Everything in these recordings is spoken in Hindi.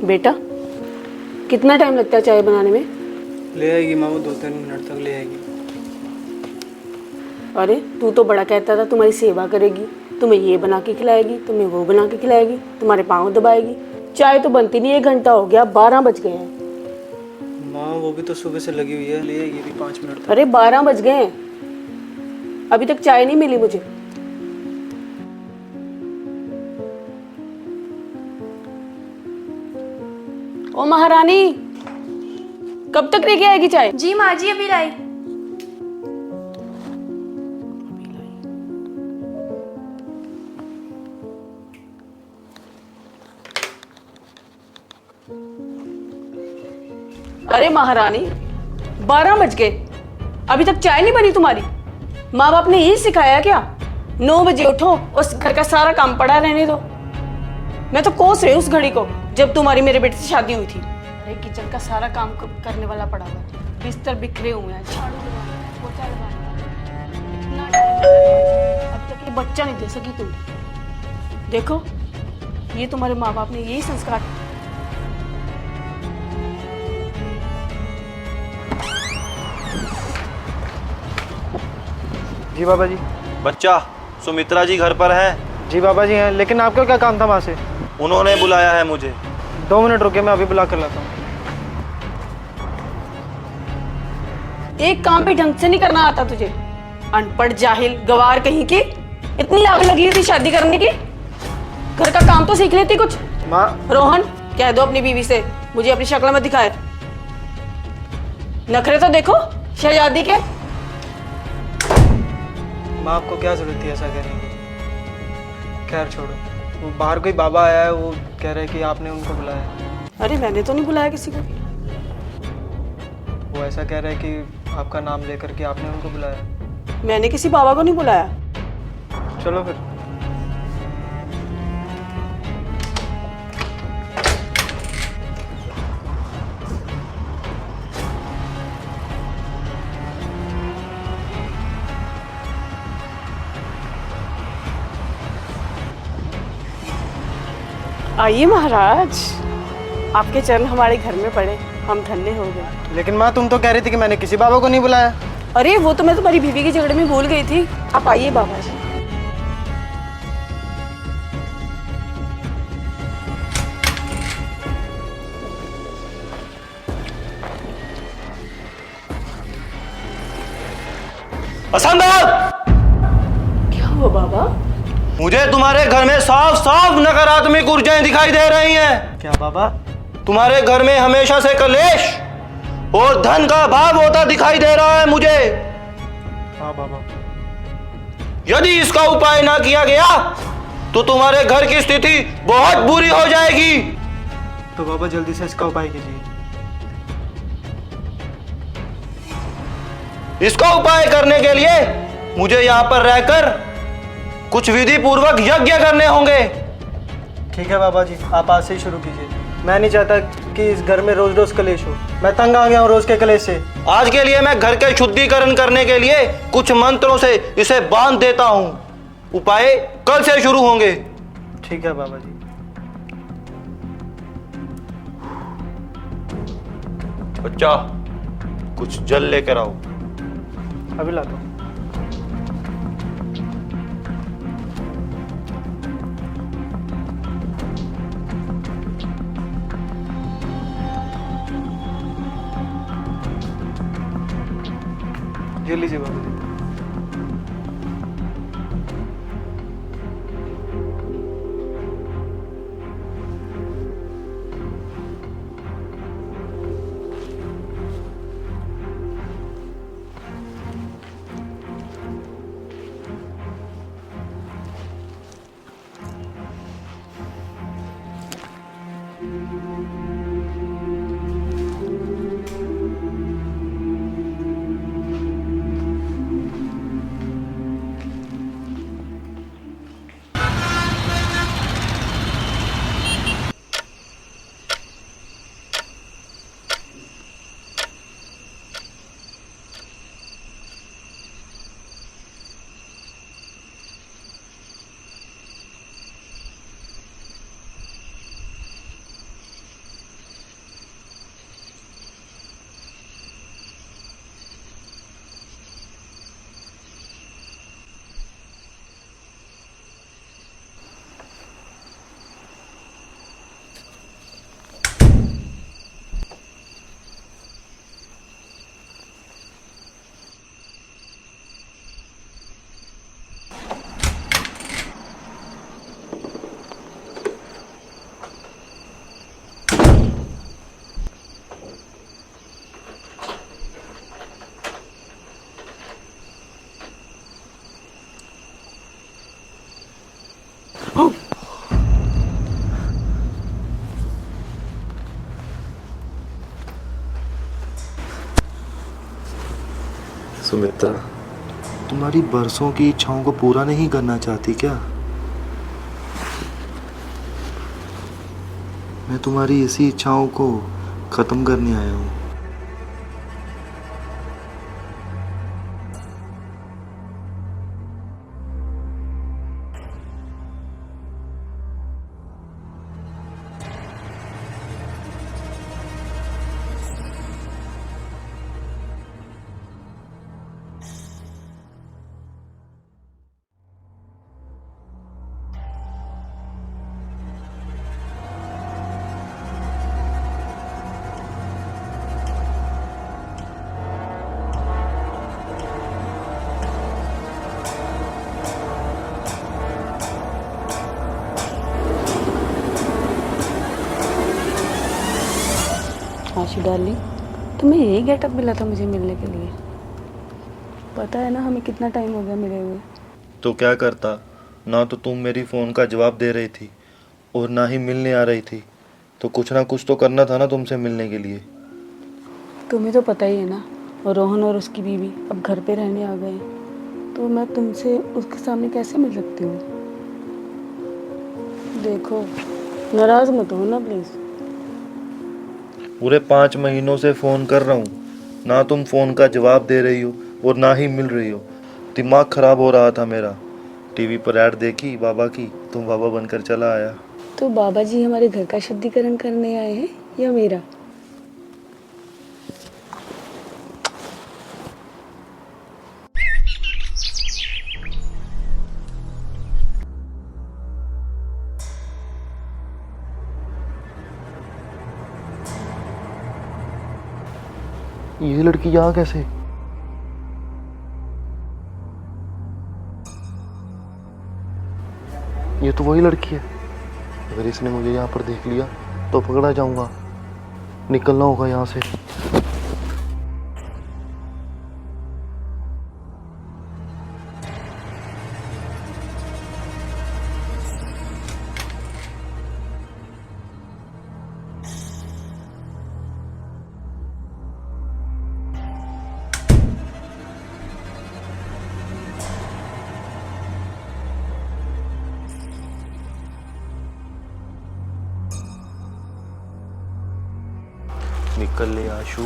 बेटा, कितना टाइम लगता है चाय बनाने में? ले आएगी माँ, वो 2-3 मिनट तक ले आएगी। अरे तू तो बड़ा कहता था तुम्हारी सेवा करेगी, तुम्हें ये बना के खिलाएगी, तुम्हें वो बना के खिलाएगी, तुम्हारे पाँव दबाएगी। चाय तो बनती नहीं, 1 घंटा हो गया, 12 बज गए हैं। माँ वो भी तो सुबह से लगी हुई है, ले आएगी भी 5 मिनट तक। अरे 12 बज गए हैं, अभी तक चाय नहीं मिली मुझे। ओ महारानी, कब तक लेके आएगी चाय? जी माँ जी, अभी लाई। अरे महारानी, 12 बज गए, अभी तक चाय नहीं बनी तुम्हारी? माँ बाप ने यही सिखाया क्या? 9 बजे उठो, उस घर का सारा काम पड़ा रहने दो। मैं तो कोस रही हूँ उस घड़ी को जब तुम्हारी मेरे बेटे से शादी हुई थी। अरे किचन का सारा काम करने वाला पड़ा हुआ है, बिस्तर बिखरे हुए हैं, झाड़ू लगाना है, पोछा लगाना है। इतना टाइम अब तक ये बच्चा नहीं दे सकी तुम। देखो, ये तुम्हारे माँ बाप ने यही संस्कार। जी बाबा जी। बच्चा, सुमित्रा जी घर पर है? जी बाबा जी हैं, लेकिन आपका क्या काम था वहाँ से? उन्होंने बुलाया है मुझे। 2 मिनट रुके, मैं अभी बुला कर लाता हूँ। एक काम भी ढंग से नहीं करना आता तुझे, अनपढ़ जाहिल गवार कहीं की। इतनी आग लगी थी शादी करने की, घर का काम तो सीख लेती कुछ। माँ। रोहन, कह दो अपनी बीवी से मुझे अपनी शक्ल मत दिखाए। नखरे तो देखो शहजादी के। माँ आपको क्या जरूरत थी ऐसा करने की? खैर छोड़ो, वो बाहर कोई बाबा आया है, वो कह रहे हैं कि आपने उनको बुलाया। अरे मैंने तो नहीं बुलाया किसी को। वो ऐसा कह रहे हैं कि आपका नाम लेकर के आपने उनको बुलाया। मैंने किसी बाबा को नहीं बुलाया। चलो फिर। आइए महाराज, आपके चरण हमारे घर में पड़े, हम धन्य हो गए। लेकिन माँ तुम तो कह रही थी कि मैंने किसी बाबा को नहीं बुलाया। अरे वो तो मैं तुम्हारी बीवी के झगड़े में भूल गई थी। आप आइए बाबा जी। असंभव! क्या हुआ बाबा? मुझे तुम्हारे घर में साफ साफ नकारात्मक ऊर्जाएं दिखाई दे रही हैं। क्या बाबा? तुम्हारे घर में हमेशा से कलेश और धन का अभाव होता दिखाई दे रहा है मुझे। हाँ बाबा। यदि इसका उपाय ना किया गया तो तुम्हारे घर की स्थिति बहुत बुरी हो जाएगी। तो बाबा जल्दी से इसका उपाय कीजिए। इसका उपाय करने के लिए मुझे यहाँ पर रहकर कुछ विधि पूर्वक यज्ञ करने होंगे। ठीक है बाबा जी, आप आज से ही शुरू कीजिए। मैं नहीं चाहता कि इस घर में रोज रोज कलेश हो। मैं तंग आ गया हूँ रोज के कलेश से। आज के लिए मैं घर के शुद्धिकरण करने के लिए कुछ मंत्रों से इसे बांध देता हूँ। उपाय कल से शुरू होंगे। ठीक है बाबा जी। बच्चा, कुछ जल लेकर आओ। अभी लाता हूँ। ये लीजिए बाबा जी। सुमित्रा, तुम्हारी बरसों की इच्छाओं को पूरा नहीं करना चाहती क्या? मैं तुम्हारी इसी इच्छाओं को खत्म करने आया हूँ। आशु डार्लिंग, तुम्हें यही गेटअप मिला था मुझे मिलने के लिए? पता है ना हमें कितना टाइम हो गया मिले हुए। तो क्या करता, ना तो तुम मेरी फ़ोन का जवाब दे रही थी और ना ही मिलने आ रही थी, तो कुछ ना कुछ तो करना था ना तुमसे मिलने के लिए। तुम्हें तो पता ही है ना, और रोहन और उसकी बीवी अब घर पे रहने आ गए, तो मैं तुमसे उसके सामने कैसे मिल सकती हूँ? देखो, नाराज़ मत हो ना प्लीज़। पूरे 5 महीनों से फ़ोन कर रहा हूँ, ना तुम फ़ोन का जवाब दे रही हो और ना ही मिल रही हो। दिमाग ख़राब हो रहा था मेरा। टीवी पर ऐड देखी बाबा की, तुम बाबा बनकर चला आया। तो बाबा जी हमारे घर का शुद्धिकरण करने आए हैं या मेरा? ये लड़की यहाँ कैसे? ये तो वही लड़की है। अगर इसने मुझे यहाँ पर देख लिया तो पकड़ा जाऊंगा। निकलना होगा यहाँ से। निकल ले आशु।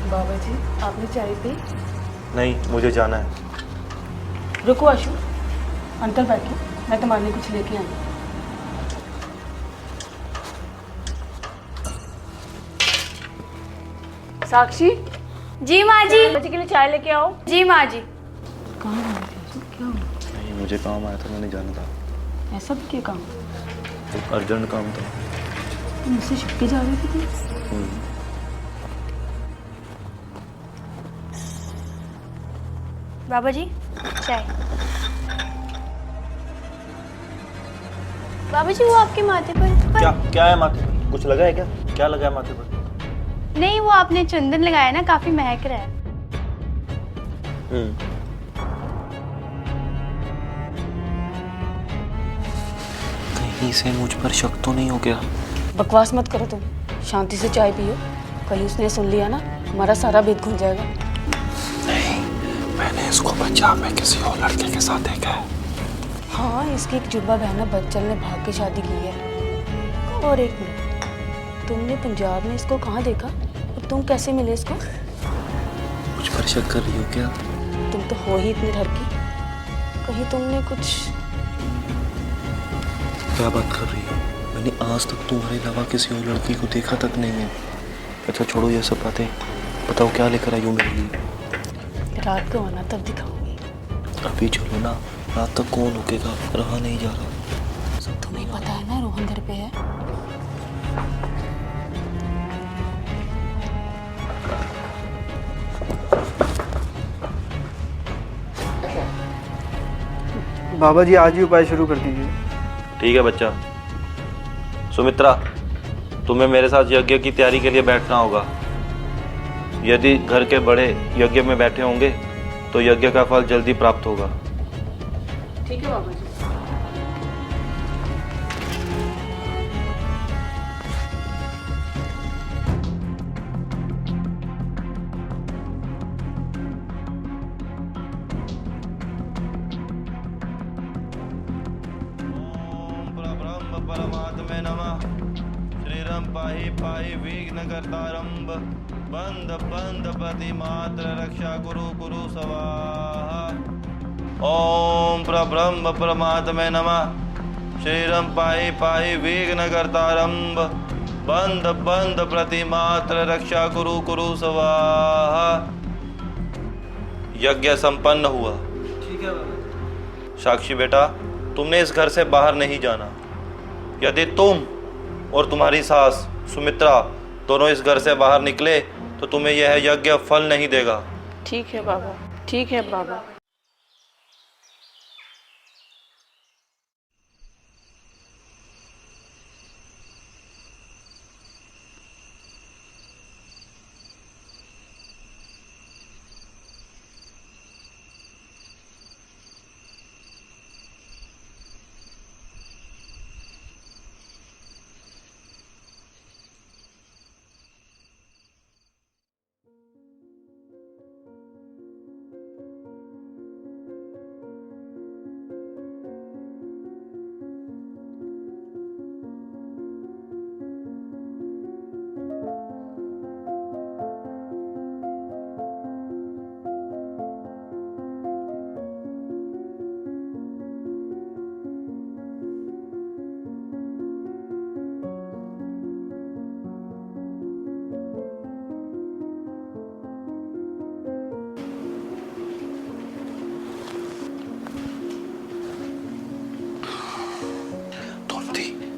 बाबा जी, आपने चाय पी? नहीं, मुझे जाना है। रुको आशु, अंदर बैठो, मैं तुम्हारे लिए कुछ लेके आई। साक्षी, जी माँ जी। बच्चे के लिए चाय लेके आओ। जी माँ जी। कहाँ जा रहे थे आशु? क्या हुआ? नहीं, मुझे काम आया था, मैंने जाना था। ऐसा भी क्या काम? एक अर्जेंट काम था। तुम मुझसे छुप के जा रही थी तुम? बाबा जी चाय। बाबा जी वो आपके माथे पर क्या है माथे पर? कुछ लगा है क्या? क्या लगा है माथे पर? नहीं, वो आपने चंदन लगाया ना, काफी महक रहा है। कहीं से मुझ पर शक तो नहीं हो गया? बकवास मत करो तुम, शांति से चाय पियो। कहीं उसने सुन लिया ना, हमारा सारा भेद खुल जाएगा। नहीं, मैंने इसको पंजाब में किसी और लड़के के साथ देखा है। हाँ, इसकी एक जुड़वा बहना बच्चन ने भाग के शादी की है। और एक मिनट, तुमने पंजाब में इसको कहाँ देखा और तुम कैसे मिले इसको? मुझ पर शक कर रही हो क्या? तुम तो हो ही इतनी डरकी, कहीं तुमने कुछ। क्या बात कर रही हो? मैंने आज तक तुम्हारे अलावा किसी और लड़की को देखा तक नहीं है। अच्छा छोड़ो ये सब बातें, बताओ क्या लेकर आई हो मेरे लिए? रात को आना तब दिखाऊंगी। अभी चलो ना, रात तक कौन रुकेगा? रहा नहीं जा रहा। सब तुम्हें पता है ना, रोहन घर पे है। बाबा जी आज ही उपाय शुरू कर दीजिए। ठीक है बच्चा। सुमित्रा, तुम्हें मेरे साथ यज्ञ की तैयारी के लिए बैठना होगा। यदि घर के बड़े यज्ञ में बैठे होंगे तो यज्ञ का फल जल्दी प्राप्त होगा। ठीक है बाबा जी। परमात्मे नमः। श्रीरम पाहि पाहि विघ्नकर्तारंब बंद बंद प्रतिमात्र रक्षा कुरु कुरु स्वाहा। ओम प्रब्रह्म परमात्मे नमः। श्रीरम पाहि पाहि विघ्नकर्तारंब बंद बंद प्रतिमात्र रक्षा कुरु कुरु स्वाहा। यज्ञ संपन्न हुआ। ठीक है बाबा। साक्षी बेटा, तुमने इस घर से बाहर नहीं जाना। यदि तुम और तुम्हारी सास सुमित्रा दोनों इस घर से बाहर निकले तो तुम्हें यह यज्ञ फल नहीं देगा। ठीक है बाबा, ठीक है बाबा।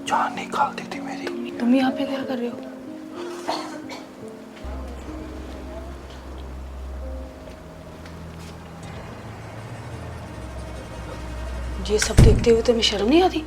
जान निकाल दी थी मेरी। तुम यहाँ पे क्या कर रहे हो? ये सब देखते हुए तुम्हें शर्म नहीं आती?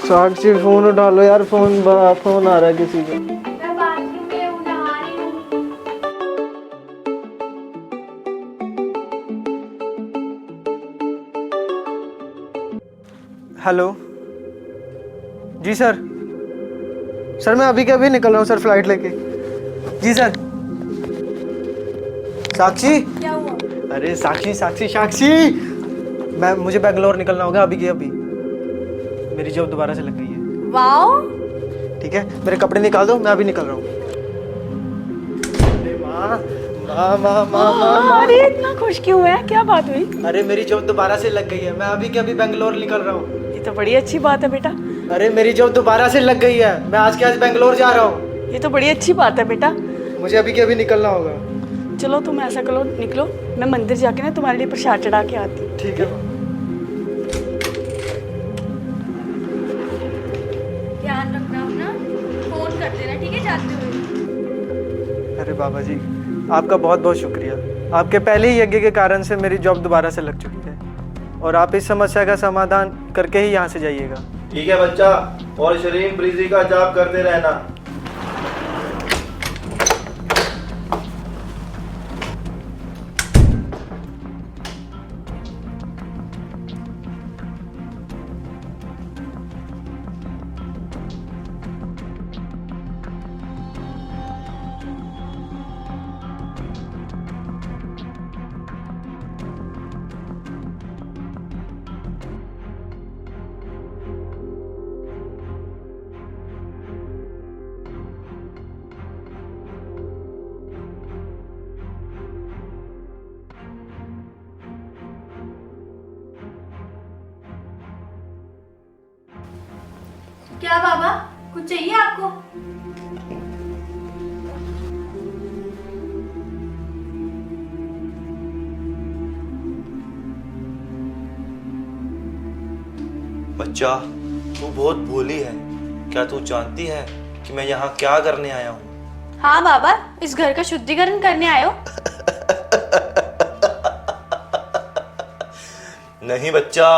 साक्षी फोन उठा लो यार, फोन आ रहा है किसी का। मैं बाथरूम में हूँ, नहा रही हूँ। हेलो जी सर। सर मैं अभी के अभी निकल रहा हूँ सर, फ्लाइट लेके। जी सर। साक्षी, क्या हुआ? अरे साक्षी साक्षी साक्षी, मुझे बेंगलोर निकलना होगा अभी के अभी। मेरी जॉब दोबारा से लग गई है। वाओ। ठीक है, मेरे कपड़े निकाल दो, मैं अभी निकल रहा हूँ। अरे माँ माँ माँ माँ माँ माँ। अरे इतना खुश क्यों है? क्या बात हुई? अरे मेरी जॉब दोबारा से लग गई है, मैं अभी के अभी बेंगलोर निकल रहा हूँ। ये तो बड़ी अच्छी बात है बेटा। अरे मेरी जॉब दोबारा से लग गई है, मैं आज के आज बेंगलोर जा रहा हूँ। ये तो बड़ी अच्छी बात है बेटा। मुझे अभी के अभी निकलना होगा। चलो तुम ऐसा करो, निकलो, मैं मंदिर जाके ना तुम्हारे लिए प्रसाद चढ़ा के आती हूँ। ठीक है माँ। ध्यान रखना अपना, फोन कर देना ठीक है जाते हुए। अरे बाबा जी, आपका बहुत बहुत शुक्रिया। आपके पहले ही यज्ञ के कारण से मेरी जॉब दोबारा से लग चुकी है, और आप इस समस्या का समाधान करके ही यहाँ से जाइएगा। ठीक है बच्चा, और शरीम ब्रीजी का जाप करते रहना। क्या बाबा, कुछ चाहिए आपको? बच्चा, तू बहुत भोली है। क्या तू जानती है कि मैं यहाँ क्या करने आया हूँ? हाँ बाबा, इस घर का शुद्धिकरण करने आए हो? नहीं बच्चा,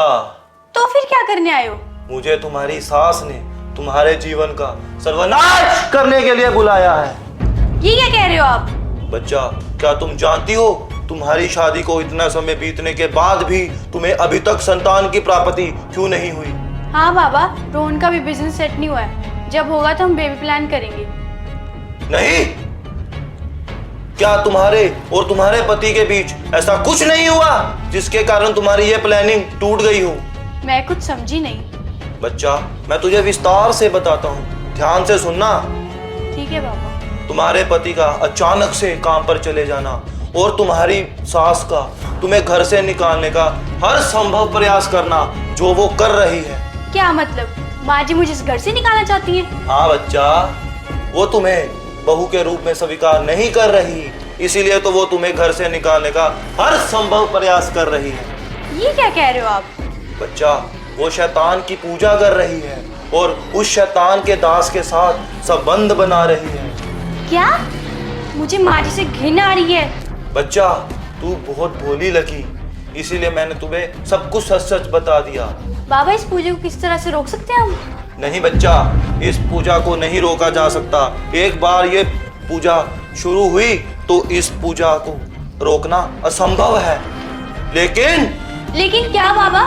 तो फिर क्या करने आए हो? मुझे तुम्हारी सास ने तुम्हारे जीवन का सर्वनाश करने के लिए बुलाया है। ये क्या कह रहे हो आप? बच्चा, क्या तुम जानती हो तुम्हारी शादी को इतना समय बीतने के बाद भी तुम्हें अभी तक संतान की प्राप्ति क्यों नहीं हुई? हाँ बाबा, रोहन का भी बिजनेस सेट नहीं हुआ है। जब होगा तो हम बेबी प्लान करेंगे। नहीं, क्या तुम्हारे और तुम्हारे पति के बीच ऐसा कुछ नहीं हुआ जिसके कारण तुम्हारी ये प्लानिंग टूट गई हो? मैं कुछ समझी नहीं। बच्चा, मैं तुझे विस्तार से बताता हूँ, ध्यान से सुनना। ठीक है बाबा। तुम्हारे पति का अचानक से काम पर चले जाना और तुम्हारी सास का तुम्हें घर से निकालने का हर संभव प्रयास करना जो वो कर रही है। क्या मतलब? माँ जी मुझे इस घर से निकालना चाहती हैं? हाँ बच्चा, वो तुम्हें बहू के रूप में स्वीकार नहीं कर रही, इसीलिए तो वो तुम्हें घर से निकालने का हर संभव प्रयास कर रही है। ये क्या कह रहे हो आप? बच्चा, वो शैतान की पूजा कर रही है और उस शैतान के दास के साथ संबंध बना रही है। क्या? मुझे माँ जी से घृणा आ रही है। बच्चा, तू बहुत भोली लगी, इसीलिए मैंने तुम्हें सब कुछ सच सच बता दिया। बाबा, इस पूजा को किस तरह से रोक सकते हैं हम? नहीं बच्चा, इस पूजा को नहीं रोका जा सकता। एक बार ये पूजा शुरू हुई तो इस पूजा को रोकना असंभव है। लेकिन क्या बाबा?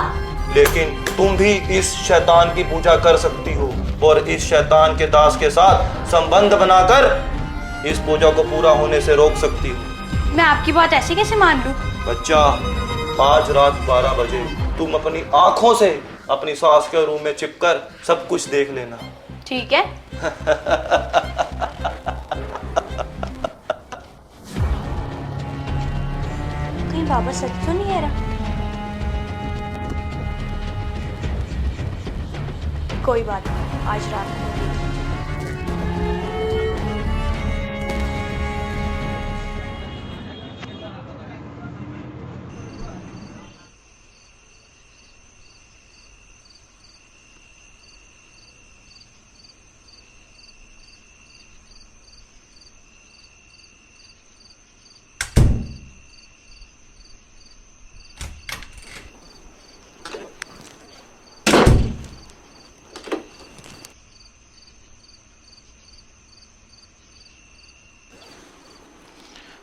लेकिन तुम भी इस शैतान की पूजा कर सकती हो और इस शैतान के दास के साथ संबंध बनाकर इस पूजा को पूरा होने से रोक सकती हो। मैं आपकी बात ऐसे कैसे मान लूं? बच्चा, आज रात 12 बजे तुम अपनी आंखों से अपनी सास के रूम में छिपकर सब कुछ देख लेना। ठीक है। कहीं बाबा सच तो नहीं कह रहा? कोई बात नहीं, आज रात में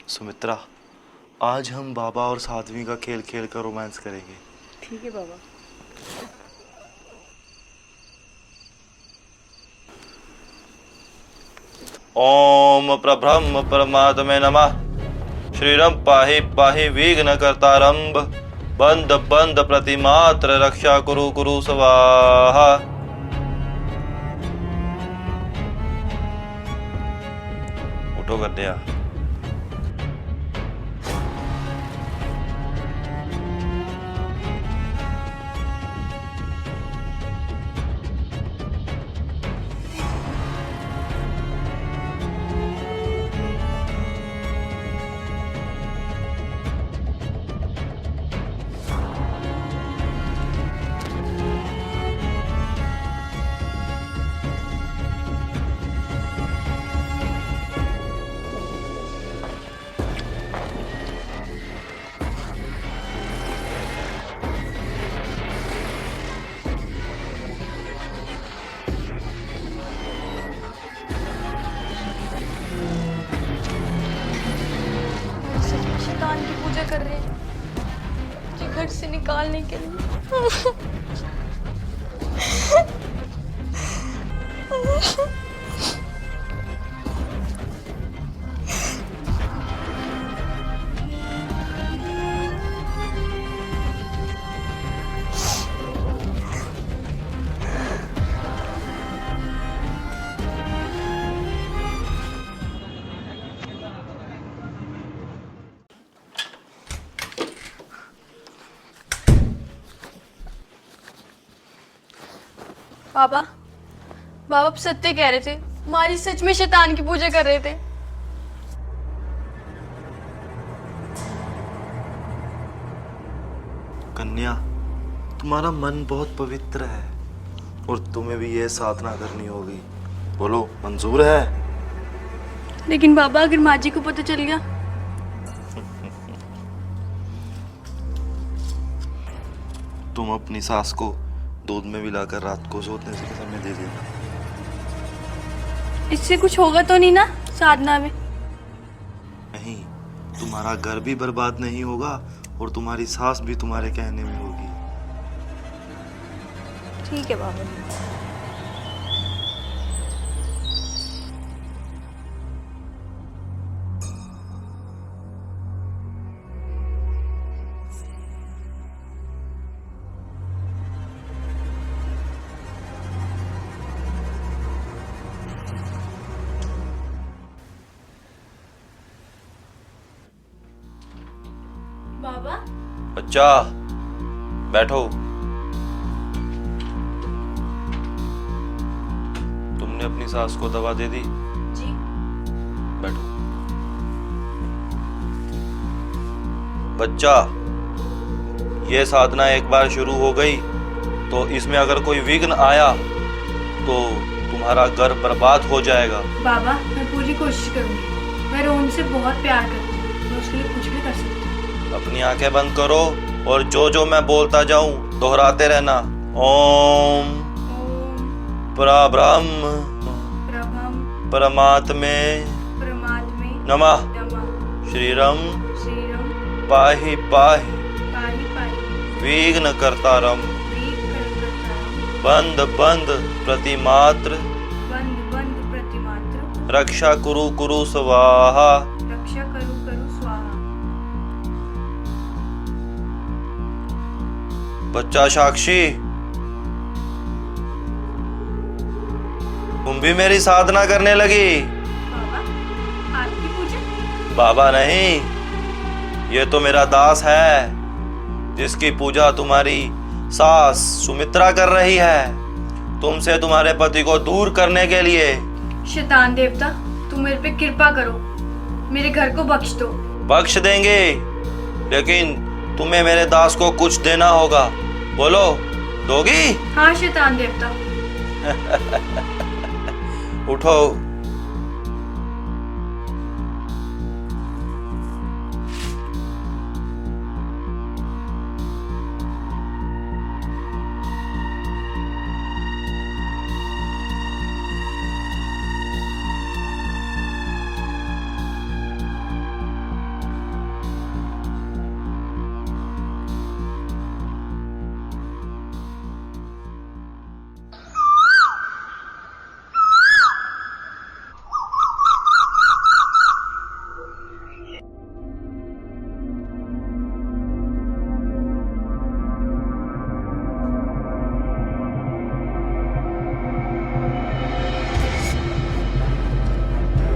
सुमित्रा, आज हम बाबा और साध्वी का खेल खेल कर रोमांस करेंगे। ठीक है बाबा। ओम प्रब्रह्म परमात्मे नमः। श्रीरम पाहि पाहि विघ्न कर्तारंभ। बंद बंद प्रतिमात्र रक्षा कुरु कुरु स्वाहा। उठो कर दिया। शैतान की पूजा कर रहे हैं मुझे घर से निकालने के लिए। बाबा, बाबा आप सत्य कह रहे थे, माँ जी सच में शैतान की पूजा कर रहे थे। कन्या, तुम्हारा मन बहुत पवित्र है और तुम्हें भी ये साधना करनी होगी। बोलो, मंजूर है? लेकिन बाबा अगर माँ जी को पता चल गया? तुम अपनी सास को दूध में मिलाकर रात को सोने से समय दे देना। इससे कुछ होगा तो नहीं ना साधना में? नहीं, तुम्हारा घर भी बर्बाद नहीं होगा और तुम्हारी सास भी तुम्हारे कहने में होगी। ठीक है बाबा। बाबा बच्चा, बैठो। तुमने अपनी सास को दवा दे दी? जी। बैठो। बच्चा, ये साधना एक बार शुरू हो गई तो इसमें अगर कोई विघ्न आया तो तुम्हारा घर बर्बाद हो जाएगा। बाबा मैं पूरी कोशिश करूंगी। मैं रोहन से बहुत प्यार करती हूँ, मैं उसके लिए कुछ भी कर सकती हूँ। अपनी आंखें बंद करो और जो जो मैं बोलता जाऊं दोहराते रहना। ओम ओम परब्रह्म प्रभम परमात्मे परमात्मे नमः। नमः। श्रीरम श्रीरम पाहि पाहि पाहि पाहि विघ्न कर्तारम वीरकर्तारं बंद बंद प्रतिमात्र बंद बंद प्रतिमात्र रक्षा कुरु कुरु स्वाहा। रक्षा करू करू स्वाहा। बच्चा साक्षी, तुम भी मेरी साधना करने लगी? बाबा आपकी पूजा? बाबा नहीं, ये तो मेरा दास है जिसकी पूजा तुम्हारी सास सुमित्रा कर रही है तुमसे तुम्हारे पति को दूर करने के लिए। शैतान देवता तुम मेरे पे कृपा करो, मेरे घर को बख्श दो। बख्श देंगे, लेकिन तुम्हें मेरे दास को कुछ देना होगा। बोलो, दोगी? हाँ शैतान देवता। उठो।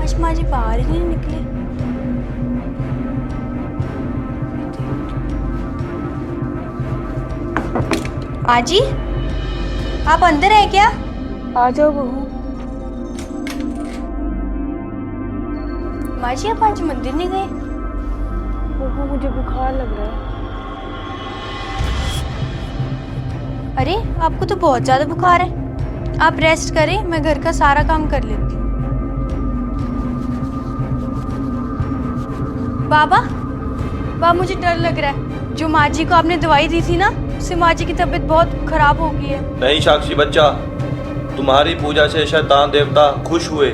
आज माँ जी बाहर ही नहीं निकले। माँ जी आप अंदर है क्या? आ जाओ बहू। माँ जी आप आज मंदिर नहीं गए? बहू मुझे बुखार लग रहा है। अरे आपको तो बहुत ज्यादा बुखार है, आप रेस्ट करें, मैं घर का सारा काम कर लेती हूँ। बाबा मुझे डर लग रहा है। जो माँ जी को आपने दवाई दी थी ना, उससे माँ जी की तबीयत बहुत खराब हो गई है। नहीं साक्षी बच्चा, तुम्हारी पूजा से शैतान देवता खुश हुए,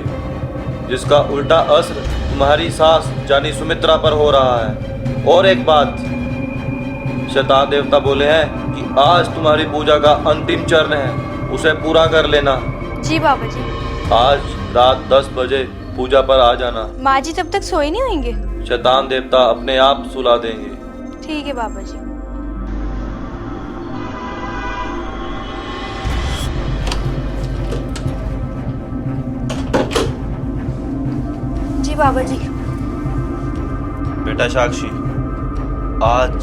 जिसका उल्टा असर तुम्हारी सास यानी सुमित्रा पर हो रहा है। और एक बात, शैतान देवता बोले हैं कि आज तुम्हारी पूजा का अंतिम चरण है, उसे पूरा कर लेना। जी बाबा जी। आज रात 10 बजे पूजा पर आ जाना। माँ जी तब तक सोए नहीं होंगे? शैतान देवता अपने आप सुला देंगे। ठीक है बाबा जी। जी बाबा जी। बेटा साक्षी, आज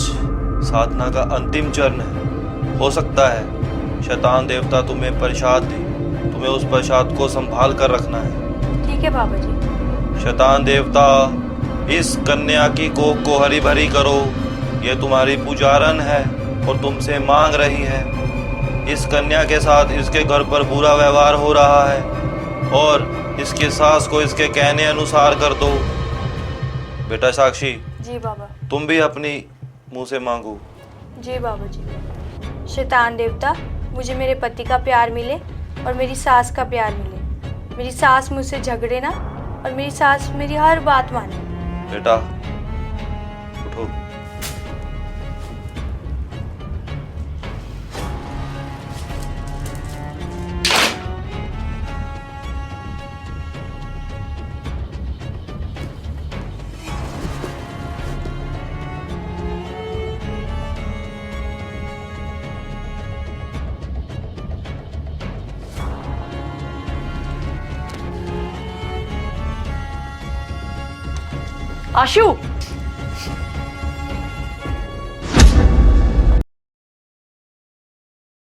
साधना का अंतिम चरण है। हो सकता है शैतान देवता तुम्हें प्रसाद दे, तुम्हें उस प्रसाद को संभाल कर रखना है। ठीक है बाबा जी। शैतान देवता, इस कन्या की कोख को हरी भरी करो। ये तुम्हारी पुजारन है और तुमसे मांग रही है। इस कन्या के साथ इसके घर पर बुरा व्यवहार हो रहा है और इसके सास को इसके कहने अनुसार कर दो। बेटा साक्षी, जी बाबा। तुम भी अपनी मुंह से मांगो। जी बाबा जी। शैतान देवता, मुझे मेरे पति का प्यार मिले और मेरी सास का प्यार मिले। मेरी सास मुझसे झगड़े ना और मेरी सास मेरी हर बात माने। बेटा उठो। आशु,